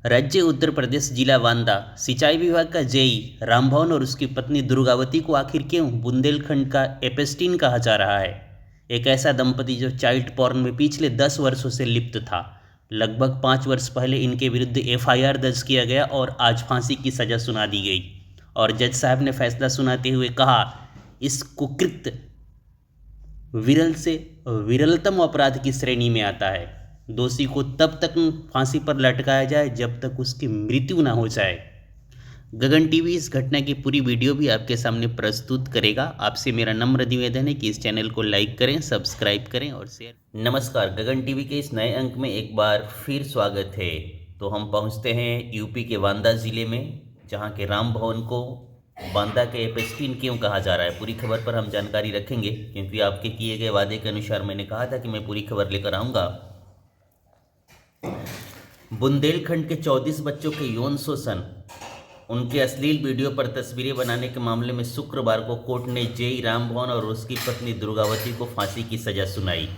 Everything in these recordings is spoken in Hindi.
राज्य उत्तर प्रदेश जिला बांदा सिंचाई विभाग का जेई रामभवन और उसकी पत्नी दुर्गावती को आखिर क्यों बुंदेलखंड का एपेस्टीन कहा जा रहा है। एक ऐसा दंपति जो चाइल्ड पॉर्न में पिछले 10 वर्षों से लिप्त था। लगभग 5 वर्ष पहले इनके विरुद्ध एफआईआर दर्ज किया गया और आज फांसी की सजा सुना दी गई। और जज साहब ने फैसला सुनाते हुए कहा, इस कुकृत्य विरल से विरलतम अपराध की श्रेणी में आता है। दोषी को तब तक फांसी पर लटकाया जाए जब तक उसकी मृत्यु ना हो जाए। गगन टीवी इस घटना की पूरी वीडियो भी आपके सामने प्रस्तुत करेगा। आपसे मेरा नम्र निवेदन है कि इस चैनल को लाइक करें, सब्सक्राइब करें और शेयर। नमस्कार, गगन टीवी के इस नए अंक में एक बार फिर स्वागत है। तो हम पहुंचते हैं यूपी के बांदा ज़िले में, जहां के राम भवन को बांदा के एपेस्टीन क्यों कहा जा रहा है। पूरी खबर पर हम जानकारी रखेंगे, क्योंकि आपके किए गए वादे के अनुसार मैंने कहा था कि मैं पूरी खबर लेकर आऊँगा। बुंदेलखंड के 34 बच्चों के यौन शोषण, उनके अश्लील वीडियो पर तस्वीरें बनाने के मामले में शुक्रवार को कोर्ट ने जेई रामभवन और उसकी पत्नी दुर्गावती को फांसी की सजा सुनाई।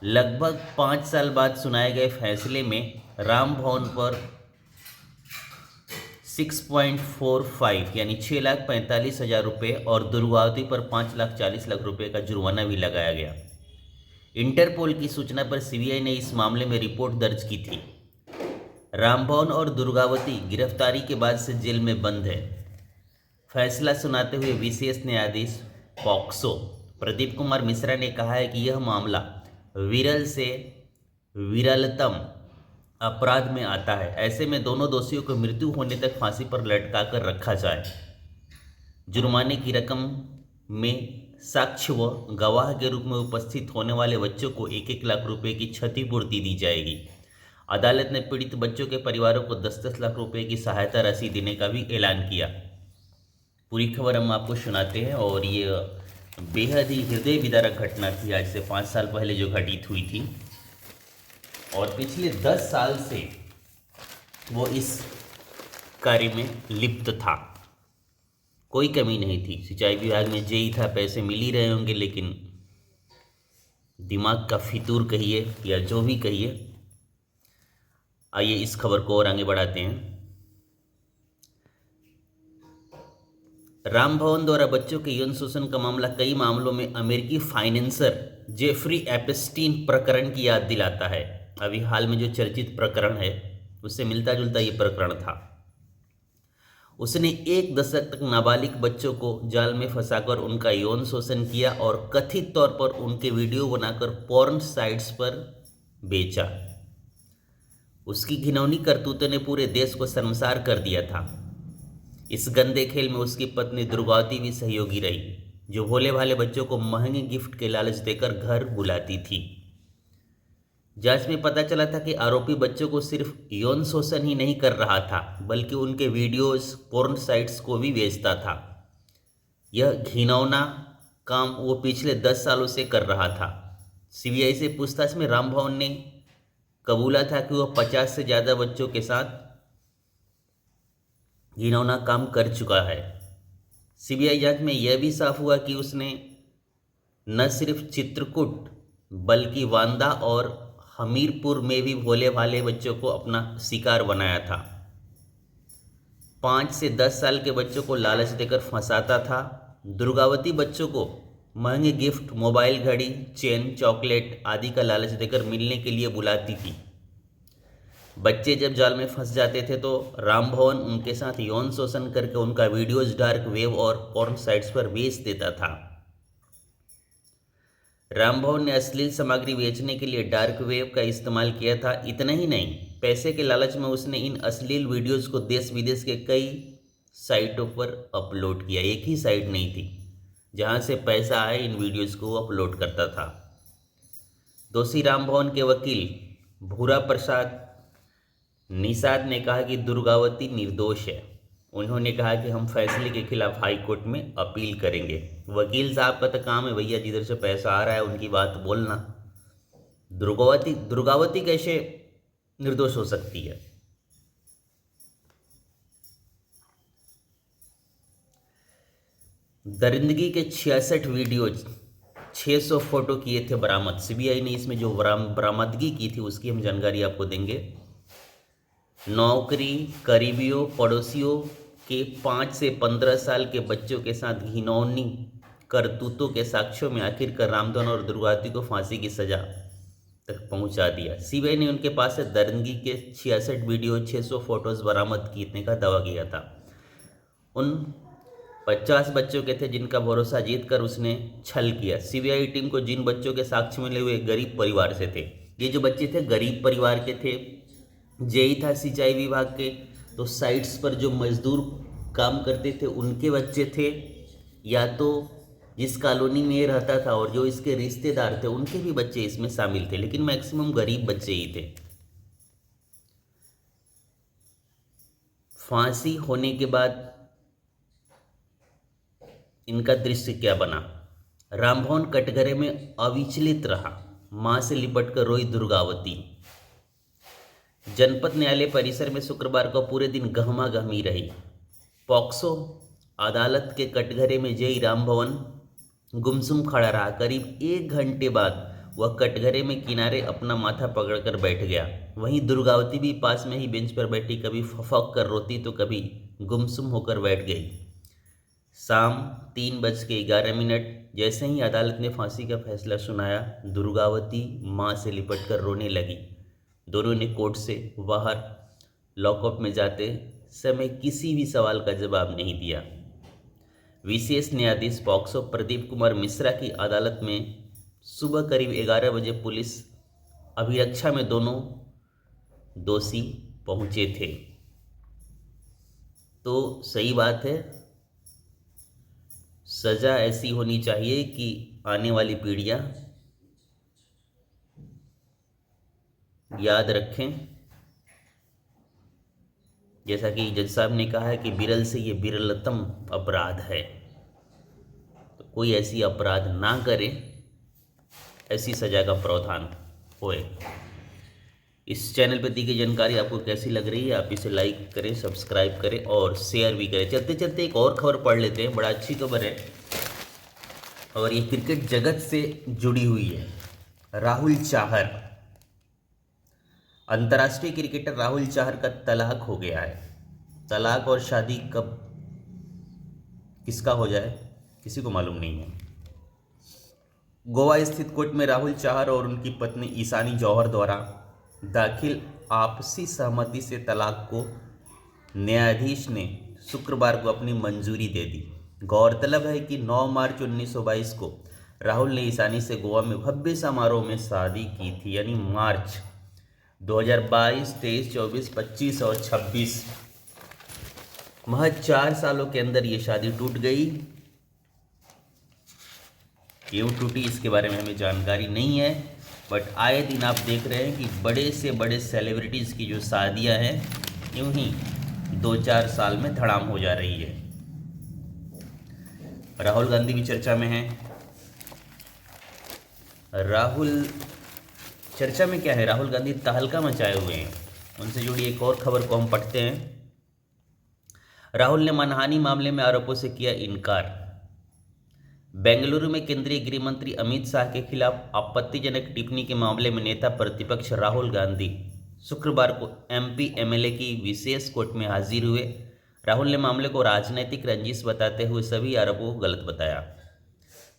लगभग 5 साल बाद सुनाए गए फैसले में रामभवन पर 6.45 यानी 6,45,000 रुपये और दुर्गावती पर 5,40,00,000 रुपये का जुर्माना भी लगाया गया। इंटरपोल की सूचना पर सीबीआई ने इस मामले में रिपोर्ट दर्ज की थी। रामभवन और दुर्गावती गिरफ्तारी के बाद से जेल में बंद है। फैसला सुनाते हुए विशेष न्यायाधीश पॉक्सो प्रदीप कुमार मिश्रा ने कहा है कि यह मामला विरल से विरलतम अपराध में आता है। ऐसे में दोनों दोषियों को मृत्यु होने तक फांसी पर लटकाकर रखा जाए। जुर्माने की रकम में साक्ष्य व गवाह के रूप में उपस्थित होने वाले बच्चों को 1-1 लाख रुपए की क्षतिपूर्ति दी जाएगी। अदालत ने पीड़ित बच्चों के परिवारों को 10-10 लाख रुपए की सहायता राशि देने का भी ऐलान किया। पूरी खबर हम आपको सुनाते हैं। और ये बेहद ही हृदय विदारक घटना थी, आज से 5 साल पहले जो घटित हुई थी। और पिछले 10 साल से वो इस कार्य में लिप्त था, कोई कमी नहीं थी। सिंचाई विभाग में जेई था, पैसे मिल ही रहे होंगे, लेकिन दिमाग का फितूर कहिए या जो भी कहिए। आइए इस खबर को और आगे बढ़ाते हैं। राम भवन द्वारा बच्चों के यौन शोषण का मामला कई मामलों में अमेरिकी फाइनेंसर जेफरी एप्स्टीन प्रकरण की याद दिलाता है। अभी हाल में जो चर्चित प्रकरण है उससे मिलता जुलता ये प्रकरण था। उसने 1 दशक तक नाबालिग बच्चों को जाल में फंसाकर उनका यौन शोषण किया और कथित तौर पर उनके वीडियो बनाकर पॉर्न साइट्स पर बेचा। उसकी घिनौनी करतूतों ने पूरे देश को शर्मसार कर दिया था। इस गंदे खेल में उसकी पत्नी दुर्गावती भी सहयोगी रही, जो भोले भाले बच्चों को महंगे गिफ्ट के लालच देकर घर बुलाती थी। जांच में पता चला था कि आरोपी बच्चों को सिर्फ यौन शोषण ही नहीं कर रहा था, बल्कि उनके वीडियोस पोर्न साइट्स को भी बेचता था। यह घिनौना काम वो पिछले 10 सालों से कर रहा था। सीबीआई से पूछताछ में राम भवन ने कबूला था कि वह 50 से ज़्यादा बच्चों के साथ घिनौना काम कर चुका है। सीबीआई जांच में यह भी साफ हुआ कि उसने न सिर्फ चित्रकूट बल्कि बांदा और हमीरपुर में भी भोले भाले बच्चों को अपना शिकार बनाया था। 5 से 10 साल के बच्चों को लालच देकर फंसाता था। दुर्गावती बच्चों को महंगे गिफ्ट, मोबाइल, घड़ी, चेन, चॉकलेट आदि का लालच देकर मिलने के लिए बुलाती थी। बच्चे जब जाल में फंस जाते थे तो राम भवन उनके साथ यौन शोषण करके उनका वीडियोज डार्क वेब और पॉर्न साइट्स पर बेच देता था। राम भवन ने अश्लील सामग्री बेचने के लिए डार्क वेब का इस्तेमाल किया था। इतना ही नहीं, पैसे के लालच में उसने इन अश्लील वीडियोस को देश विदेश के कई साइटों पर अपलोड किया। एक ही साइट नहीं थी जहां से पैसा आए, इन वीडियोस को वो अपलोड करता था। दोषी राम भवन के वकील भूरा प्रसाद निषाद ने कहा कि दुर्गावती निर्दोष है। उन्होंने कहा कि हम फैसले के खिलाफ हाई कोर्ट में अपील करेंगे। वकील साहब का तो काम है भैया, जिधर से पैसा आ रहा है उनकी बात बोलना। दुर्गावती कैसे निर्दोष हो सकती है? दरिंदगी के 66 वीडियोज, 600 फोटो किए थे बरामद। सीबीआई ने इसमें जो बरामदगी की थी उसकी हम जानकारी आपको देंगे। नौकरी, करीबियों, पड़ोसियों के 5 से 15 साल के बच्चों के साथ घिनौनी करतूतों के साक्ष्यों में आखिरकार रामधन और दुर्गावती को फांसी की सजा तक पहुंचा दिया। सीबीआई ने उनके पास से दरिंदगी के 66 वीडियो, 600 फोटोज बरामद करने का दावा किया था। उन 50 बच्चों के थे जिनका भरोसा जीतकर उसने छल किया। सीबीआई टीम को जिन बच्चों के साक्ष्य मिले हुए गरीब परिवार से थे, ये जो बच्चे थे गरीब परिवार के थे। जेई था सिंचाई विभाग के, तो साइट्स पर जो मजदूर काम करते थे उनके बच्चे थे, या तो जिस कॉलोनी में ये रहता था और जो इसके रिश्तेदार थे उनके भी बच्चे इसमें शामिल थे, लेकिन मैक्सिमम गरीब बच्चे ही थे। फांसी होने के बाद इनका दृश्य क्या बना? रामभवन कटघरे में अविचलित रहा, मां से लिपटकर रोई दुर्गावती। जनपद न्यायालय परिसर में शुक्रवार को पूरे दिन गहमागहमी रही। पॉक्सो अदालत के कटघरे में जय रामभवन गुमसुम खड़ा रहा। करीब 1 घंटे बाद वह कटघरे में किनारे अपना माथा पकड़कर बैठ गया। वहीं दुर्गावती भी पास में ही बेंच पर बैठी, कभी फफक कर रोती तो कभी गुमसुम होकर बैठ गई। शाम 3:11 जैसे ही अदालत ने फांसी का फैसला सुनाया, दुर्गावती मां से लिपटकर रोने लगी। दोनों ने कोर्ट से बाहर लॉकअप में जाते समय किसी भी सवाल का जवाब नहीं दिया। विशेष न्यायाधीश पॉक्सो प्रदीप कुमार मिश्रा की अदालत में सुबह करीब 11 बजे पुलिस अभिरक्षा में दोनों दोषी पहुंचे थे। तो सही बात है, सजा ऐसी होनी चाहिए कि आने वाली पीढ़ियां याद रखें। जैसा कि जज साहब ने कहा है कि विरल से ये विरलतम अपराध है, तो कोई ऐसी अपराध ना करे, ऐसी सजा का प्रावधान होए। इस चैनल पर दी गई जानकारी आपको कैसी लग रही है? आप इसे लाइक करें, सब्सक्राइब करें और शेयर भी करें। चलते चलते एक और खबर पढ़ लेते हैं, बड़ा अच्छी खबर है और ये क्रिकेट जगत से जुड़ी हुई है। राहुल चाहर, अंतर्राष्ट्रीय क्रिकेटर राहुल चाहर का तलाक हो गया है। तलाक और शादी कब किसका हो जाए किसी को मालूम नहीं है। गोवा स्थित कोर्ट में राहुल चाहर और उनकी पत्नी ईशानी जौहर द्वारा दाखिल आपसी सहमति से तलाक को न्यायाधीश ने शुक्रवार को अपनी मंजूरी दे दी। गौरतलब है कि 9 मार्च 1922 को राहुल ने ईशानी से गोवा में भव्य समारोह में शादी की थी, यानी मार्च 2022, 23, 24, 25 और 26, महज 4 सालों के अंदर ये शादी टूट गई। क्यों टूटी इसके बारे में हमें जानकारी नहीं है, बट आए दिन आप देख रहे हैं कि बड़े से बड़े सेलिब्रिटीज़ की जो शादियां हैं यूं ही 2-4 साल में धड़ाम हो जा रही है। राहुल गांधी भी चर्चा में हैं। राहुल चर्चा में क्या है? राहुल गांधी तहलका मचाए हुए हैं। उनसे जुड़ी एक और खबर को हम पढ़ते हैं। राहुल ने मानहानि मामले में आरोपों से किया इनकार। बेंगलुरु में केंद्रीय गृह मंत्री अमित शाह के खिलाफ आपत्तिजनक टिप्पणी के मामले में नेता प्रतिपक्ष राहुल गांधी शुक्रवार को एमपी एमएलए की विशेष कोर्ट में हाजिर हुए। राहुल ने मामले को राजनीतिक रंजिश बताते हुए सभी आरोपों को गलत बताया।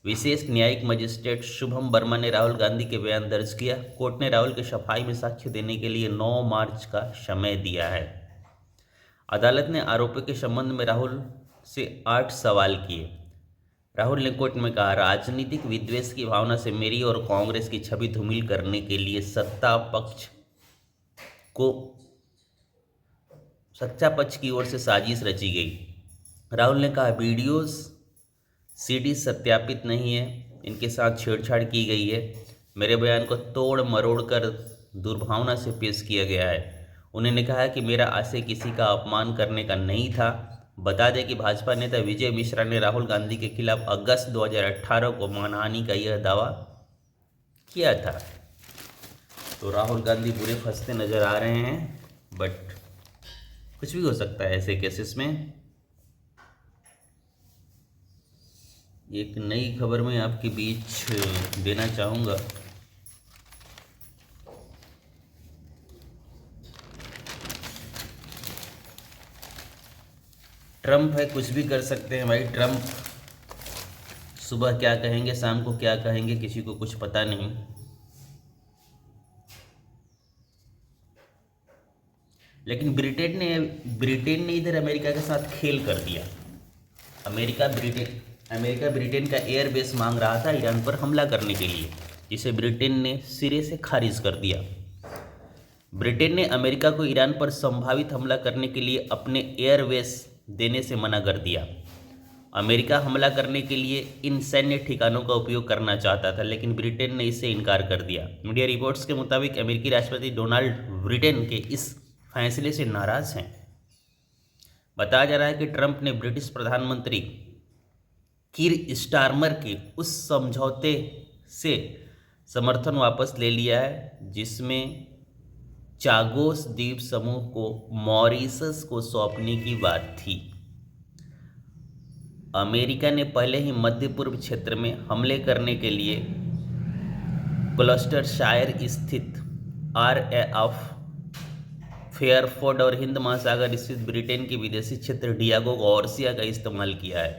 विशेष न्यायिक मजिस्ट्रेट शुभम वर्मा ने राहुल गांधी के बयान दर्ज किया। कोर्ट ने राहुल के सफाई में साक्ष्य देने के लिए 9 मार्च का समय दिया है। अदालत ने आरोपी के संबंध में राहुल से 8 सवाल किए। राहुल ने कोर्ट में कहा, राजनीतिक विद्वेष की भावना से मेरी और कांग्रेस की छवि धूमिल करने के लिए सत्ता पक्ष की ओर से साजिश रची गई। राहुल ने कहा, वीडियोस सीडी सत्यापित नहीं है, इनके साथ छेड़छाड़ की गई है। मेरे बयान को तोड़ मरोड़ कर दुर्भावना से पेश किया गया है। उन्होंने कहा कि मेरा आशय किसी का अपमान करने का नहीं था। बता दें कि भाजपा नेता विजय मिश्रा ने राहुल गांधी के खिलाफ अगस्त 2018 को मानहानि का यह दावा किया था। तो राहुल गांधी बुरे फंसते नजर आ रहे हैं, बट कुछ भी हो सकता है ऐसे केसेस में। एक नई खबर मैं आपके बीच देना चाहूँगा। ट्रम्प है, कुछ भी कर सकते हैं भाई। ट्रम्प सुबह क्या कहेंगे, शाम को क्या कहेंगे, किसी को कुछ पता नहीं। लेकिन ब्रिटेन ने इधर अमेरिका के साथ खेल कर दिया। अमेरिका ब्रिटेन का एयर बेस मांग रहा था ईरान पर हमला करने के लिए, जिसे ब्रिटेन ने सिरे से खारिज कर दिया। ब्रिटेन ने अमेरिका को ईरान पर संभावित हमला करने के लिए अपने एयरबेस देने से मना कर दिया। अमेरिका हमला करने के लिए इन सैन्य ठिकानों का उपयोग करना चाहता था, लेकिन ब्रिटेन ने इससे इनकार कर दिया। मीडिया रिपोर्ट्स के मुताबिक अमेरिकी राष्ट्रपति डोनाल्ड ब्रिटेन के इस फैसले से नाराज हैं। बताया जा रहा है कि ट्रंप ने ब्रिटिश प्रधानमंत्री कीर स्टारमर के उस समझौते से समर्थन वापस ले लिया है, जिसमें चागोस द्वीप समूह को मॉरिशस को सौंपने की बात थी। अमेरिका ने पहले ही मध्य पूर्व क्षेत्र में हमले करने के लिए क्लस्टरशायर स्थित RAF फेयरफोर्ड और हिंद महासागर स्थित ब्रिटेन के विदेशी क्षेत्र डियागो गार्सिया का इस्तेमाल किया है।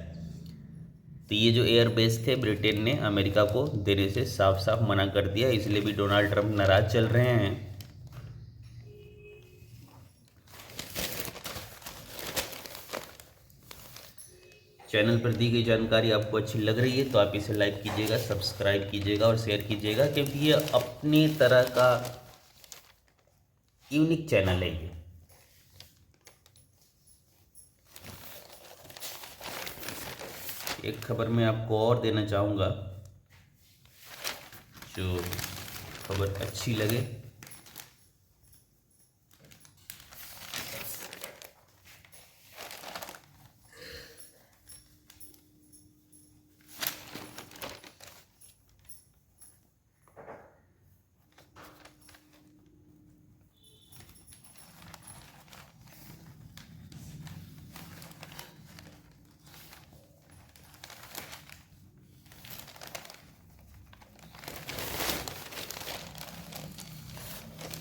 तो ये जो एयरबेस थे ब्रिटेन ने अमेरिका को देने से साफ साफ मना कर दिया, इसलिए भी डोनाल्ड ट्रंप नाराज चल रहे हैं। चैनल पर दी गई जानकारी आपको अच्छी लग रही है तो आप इसे लाइक कीजिएगा, सब्सक्राइब कीजिएगा और शेयर कीजिएगा, क्योंकि ये अपनी तरह का यूनिक चैनल है। ये एक खबर मैं आपको और देना चाहूँगा, जो खबर अच्छी लगे।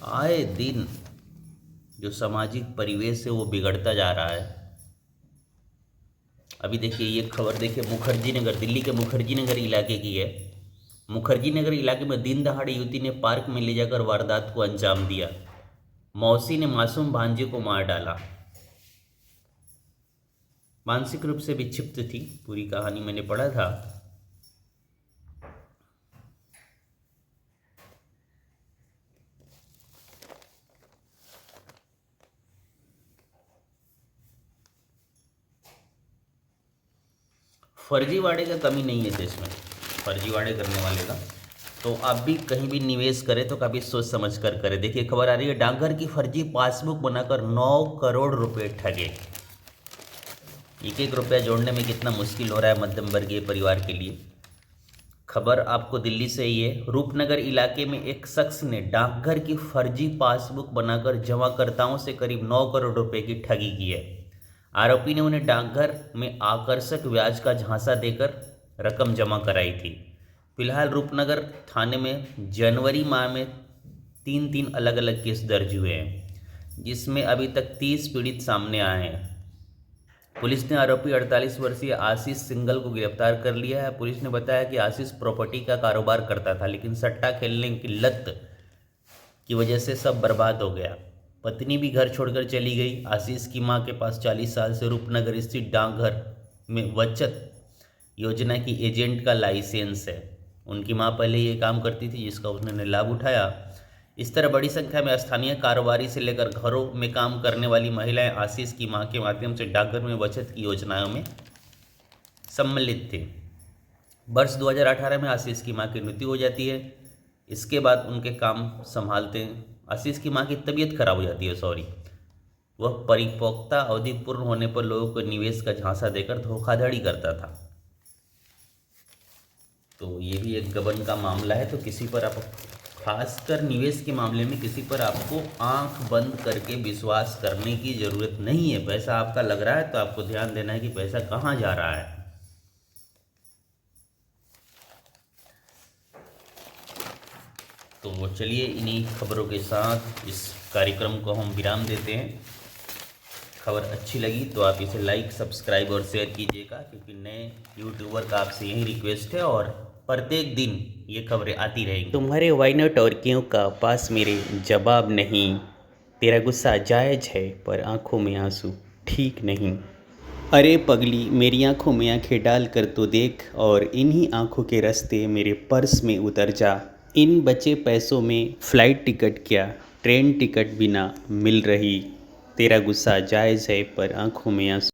आए दिन जो सामाजिक परिवेश है वो बिगड़ता जा रहा है। अभी देखिए ये खबर देखिए, मुखर्जी नगर, दिल्ली के मुखर्जी नगर इलाके की है। मुखर्जी नगर इलाके में दिन दहाड़े युवती ने पार्क में ले जाकर वारदात को अंजाम दिया। मौसी ने मासूम भांजे को मार डाला। मानसिक रूप से विक्षिप्त थी, पूरी कहानी मैंने पढ़ा था। फर्जीवाड़े का कमी नहीं है देश में, फर्जीवाड़े करने वाले का। तो आप भी कहीं भी निवेश करें तो काफ़ी सोच समझ कर करें। देखिए खबर आ रही है, डाकघर की फर्जी पासबुक बनाकर 9 करोड़ रुपए ठगे। एक एक रुपया जोड़ने में कितना मुश्किल हो रहा है मध्यम वर्गीय परिवार के लिए। खबर आपको दिल्ली से ही है। रूपनगर इलाके में एक शख्स ने डाकघर की फर्जी पासबुक बनाकर जमाकर्ताओं से करीब 9 करोड़ रुपए की ठगी की है। आरोपी ने उन्हें डाकघर में आकर्षक ब्याज का झांसा देकर रकम जमा कराई थी। फिलहाल रूपनगर थाने में जनवरी माह में तीन अलग अलग केस दर्ज हुए हैं, जिसमें अभी तक 30 पीड़ित सामने आए हैं। पुलिस ने आरोपी 48 वर्षीय आशीष सिंगल को गिरफ्तार कर लिया है। पुलिस ने बताया कि आशीष प्रॉपर्टी का कारोबार करता था, लेकिन सट्टा खेलने की लत की वजह से सब बर्बाद हो गया। पत्नी भी घर छोड़कर चली गई। आशीष की मां के पास 40 साल से रूपनगर स्थित डाकघर में बचत योजना की एजेंट का लाइसेंस है। उनकी मां पहले ये काम करती थी, जिसका उन्होंने लाभ उठाया। इस तरह बड़ी संख्या में स्थानीय कारोबारी से लेकर घरों में काम करने वाली महिलाएं आशीष की मां के माध्यम से डाकघर में बचत की योजनाओं में सम्मिलित थे। वर्ष 2018 में आशीष की मां की मृत्यु हो जाती है। इसके बाद उनके काम संभालते आशीष की मां की तबीयत खराब हो जाती है। वह परिपक्वता अवधि पूर्ण होने पर लोगों को निवेश का झांसा देकर धोखाधड़ी करता था। तो ये भी एक गबन का मामला है। तो किसी पर आप, खासकर निवेश के मामले में, किसी पर आपको आंख बंद करके विश्वास करने की ज़रूरत नहीं है। पैसा आपका लग रहा है तो आपको ध्यान देना है कि पैसा कहाँ जा रहा है। तो चलिए इन्हीं खबरों के साथ इस कार्यक्रम को हम विराम देते हैं। खबर अच्छी लगी तो आप इसे लाइक, सब्सक्राइब और शेयर कीजिएगा, क्योंकि नए यूट्यूबर का आपसे यही रिक्वेस्ट है और प्रत्येक दिन ये खबरें आती रहेंगी। तुम्हारे वाई नॉट और क्यों का पास मेरे जवाब नहीं, तेरा गुस्सा जायज़ है पर आंखों में आंसू ठीक नहीं। अरे पगली, मेरी आंखों में आंखें डाल कर तो देख और इन्हीं आंखों के रास्ते मेरे पर्स में उतर जा। इन बचे पैसों में फ़्लाइट टिकट क्या, ट्रेन टिकट भी ना मिल रही। तेरा गुस्सा जायज़ है पर आंखों में आंसू